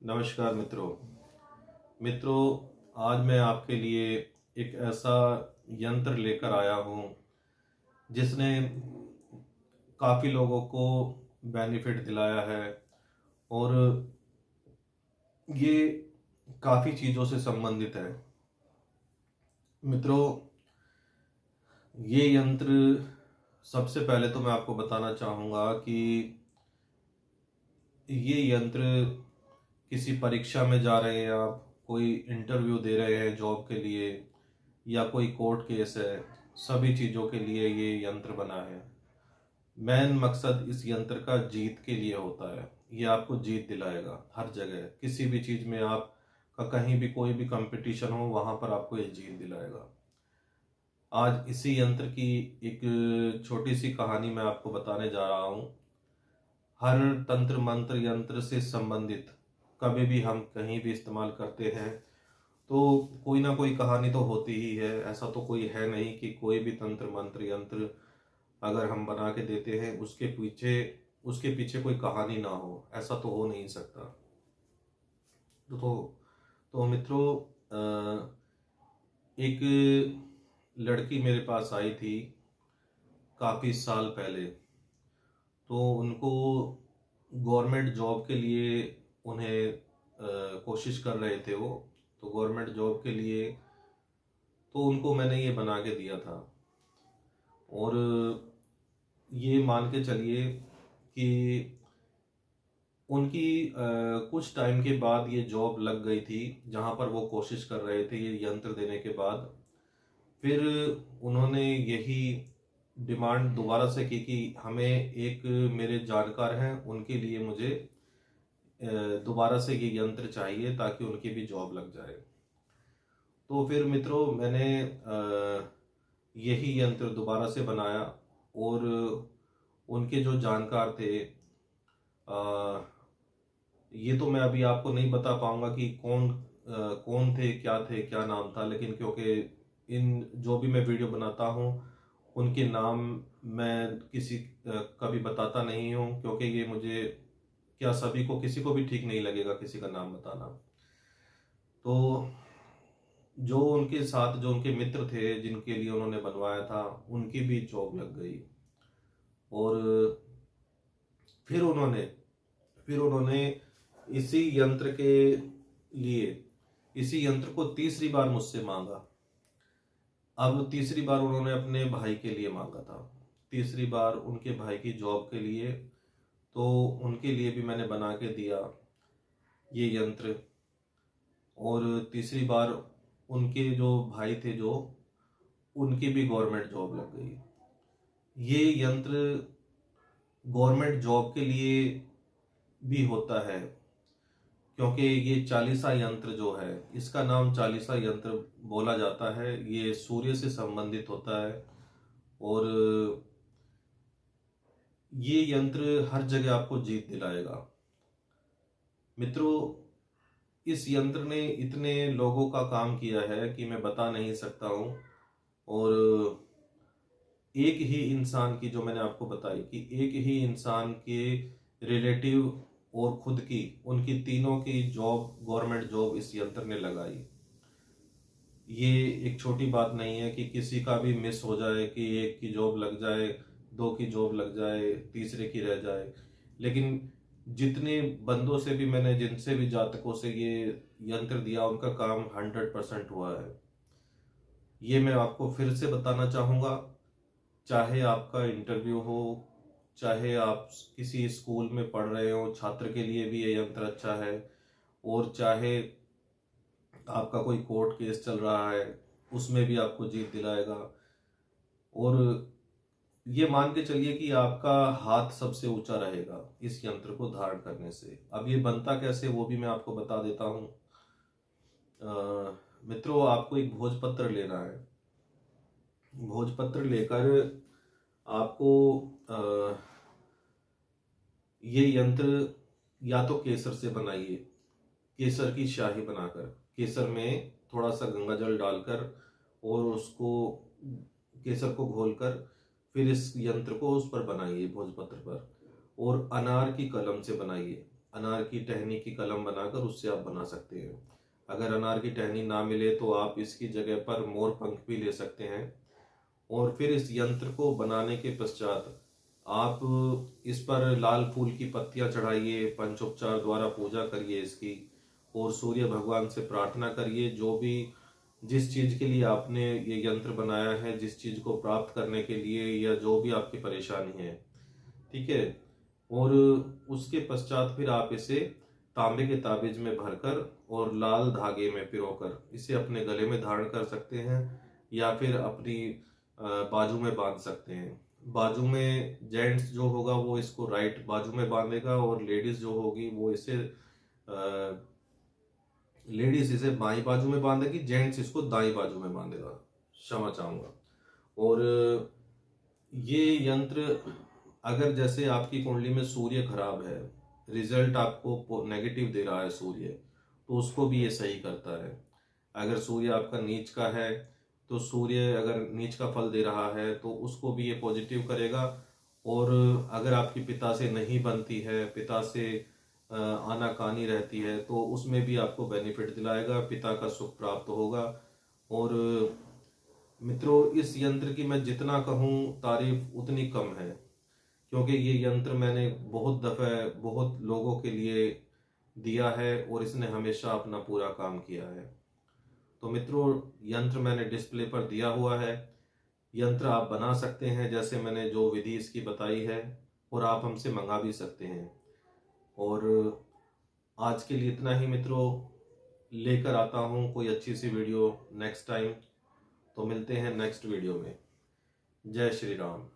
नमस्कार मित्रों, आज मैं आपके लिए एक ऐसा यंत्र लेकर आया हूँ जिसने काफ़ी लोगों को बेनिफिट दिलाया है। और ये काफ़ी चीज़ों से संबंधित है। मित्रों, ये यंत्र, सबसे पहले तो मैं आपको बताना चाहूँगा कि ये यंत्र, किसी परीक्षा में जा रहे हैं आप, कोई इंटरव्यू दे रहे हैं जॉब के लिए, या कोई कोर्ट केस है, सभी चीज़ों के लिए ये यंत्र बना है। मेन मकसद इस यंत्र का जीत के लिए होता है। ये आपको जीत दिलाएगा हर जगह, किसी भी चीज़ में आप का कहीं भी कोई भी कंपटीशन हो, वहाँ पर आपको ये जीत दिलाएगा। आज इसी यंत्र की एक छोटी सी कहानी मैं आपको बताने जा रहा हूँ। हर तंत्र मंत्र यंत्र से संबंधित कभी भी हम कहीं भी इस्तेमाल करते हैं तो कोई ना कोई कहानी तो होती ही है। ऐसा तो कोई है नहीं कि कोई भी तंत्र मंत्र यंत्र अगर हम बना के देते हैं उसके पीछे कोई कहानी ना हो। ऐसा तो हो नहीं सकता। तो मित्रों, एक लड़की मेरे पास आई थी काफ़ी साल पहले। तो उनको गवर्नमेंट जॉब के लिए उन्हें कोशिश कर रहे थे वो। तो गवर्नमेंट जॉब के लिए तो उनको मैंने ये बना के दिया था। और ये मान के चलिए कि उनकी कुछ टाइम के बाद ये जॉब लग गई थी जहाँ पर वो कोशिश कर रहे थे ये यंत्र देने के बाद। फिर उन्होंने यही डिमांड दोबारा से की कि हमें एक मेरे जानकार हैं, उनके लिए मुझे दोबारा से ये यंत्र चाहिए ताकि उनकी भी जॉब लग जाए। तो फिर मित्रों, मैंने यही यंत्र दोबारा से बनाया। और उनके जो जानकार थे, ये तो मैं अभी आपको नहीं बता पाऊंगा कि कौन थे, क्या नाम था। लेकिन क्योंकि इन जो भी मैं वीडियो बनाता हूँ उनके नाम मैं कभी बताता नहीं हूँ, क्योंकि ये मुझे क्या सभी को, किसी को भी ठीक नहीं लगेगा किसी का नाम बताना। तो जो उनके साथ जो उनके मित्र थे जिनके लिए उन्होंने बनवाया था, उनकी भी जॉब लग गई। और फिर उन्होंने इसी यंत्र के लिए इसी यंत्र को तीसरी बार मुझसे मांगा। अब तीसरी बार उन्होंने अपने भाई के लिए मांगा था, तीसरी बार उनके भाई की जॉब के लिए। तो उनके लिए भी मैंने बना के दिया ये यंत्र। और तीसरी बार उनके जो भाई थे, जो उनकी भी गवर्नमेंट जॉब लग गई। ये यंत्र गवर्नमेंट जॉब के लिए भी होता है, क्योंकि ये चालीसा यंत्र जो है, इसका नाम चालीसा यंत्र बोला जाता है। ये सूर्य से संबंधित होता है। और ये यंत्र हर जगह आपको जीत दिलाएगा। मित्रों, इस यंत्र ने इतने लोगों का काम किया है कि मैं बता नहीं सकता हूँ। और एक ही इंसान की, जो मैंने आपको बताई कि एक ही इंसान के रिलेटिव और खुद की, उनकी तीनों की जॉब, गवर्नमेंट जॉब इस यंत्र ने लगाई। ये एक छोटी बात नहीं है कि किसी का भी मिस हो जाए, कि एक की जॉब लग जाए, दो की जॉब लग जाए, तीसरे की रह जाए। लेकिन जितने बंदों से भी मैंने, जिनसे भी जातकों से ये यंत्र दिया, उनका काम 100% हुआ है। ये मैं आपको फिर से बताना चाहूँगा। चाहे आपका इंटरव्यू हो, चाहे आप किसी स्कूल में पढ़ रहे हो, छात्र के लिए भी ये यंत्र अच्छा है। और चाहे आपका कोई कोर्ट केस चल रहा है, उसमें भी आपको जीत दिलाएगा। और ये मान के चलिए कि आपका हाथ सबसे ऊंचा रहेगा इस यंत्र को धारण करने से। अब ये बनता कैसे, वो भी मैं आपको बता देता हूँ। मित्रों, आपको एक भोजपत्र लेना है। भोजपत्र लेकर आपको ये यंत्र या तो केसर से बनाइए, केसर की स्याही बनाकर, केसर में थोड़ा सा गंगा जल डालकर और उसको, केसर को घोलकर, फिर इस यंत्र को उस पर बनाइए, भोजपत्र पर। और अनार की कलम से बनाइए। अनार की टहनी की कलम बनाकर उससे आप बना सकते हैं। अगर अनार की टहनी ना मिले तो आप इसकी जगह पर मोर पंख भी ले सकते हैं। और फिर इस यंत्र को बनाने के पश्चात आप इस पर लाल फूल की पत्तियां चढ़ाइए, पंचोपचार द्वारा पूजा करिए इसकी, और सूर्य भगवान से प्रार्थना करिए जो भी जिस चीज के लिए आपने ये यंत्र बनाया है, जिस चीज को प्राप्त करने के लिए, या जो भी आपकी परेशानी है, ठीक है। और उसके पश्चात फिर आप इसे तांबे के ताबीज में भरकर और लाल धागे में पिरोकर इसे अपने गले में धारण कर सकते हैं, या फिर अपनी बाजू में बांध सकते हैं। बाजू में जेंट्स जो होगा वो इसको राइट बाजू में बांधेगा, और लेडीज जो होगी वो इसे लेडीज इसे बाई बाजू में बांधेगी, जेंट्स इसको दाई बाजू में बांधेगा। क्षमा चाहूंगा। और ये यंत्र अगर जैसे आपकी कुंडली में सूर्य खराब है, रिजल्ट आपको नेगेटिव दे रहा है सूर्य, तो उसको भी ये सही करता है। अगर सूर्य आपका नीच का है तो सूर्य अगर नीच का फल दे रहा है तो उसको भी ये पॉजिटिव करेगा। और अगर आपकी पिता से नहीं बनती है, पिता से आनाकानी रहती है, तो उसमें भी आपको बेनिफिट दिलाएगा, पिता का सुख प्राप्त होगा। और मित्रों, इस यंत्र की मैं जितना कहूँ तारीफ उतनी कम है, क्योंकि ये यंत्र मैंने बहुत दफ़े बहुत लोगों के लिए दिया है और इसने हमेशा अपना पूरा काम किया है। तो मित्रों, यंत्र मैंने डिस्प्ले पर दिया हुआ है। यंत्र आप बना सकते हैं जैसे मैंने जो विधि इसकी बताई है, और आप हमसे मंगा भी सकते हैं। और आज के लिए इतना ही मित्रों, लेकर आता हूँ कोई अच्छी सी वीडियो नेक्स्ट टाइम। तो मिलते हैं नेक्स्ट वीडियो में। जय श्री राम।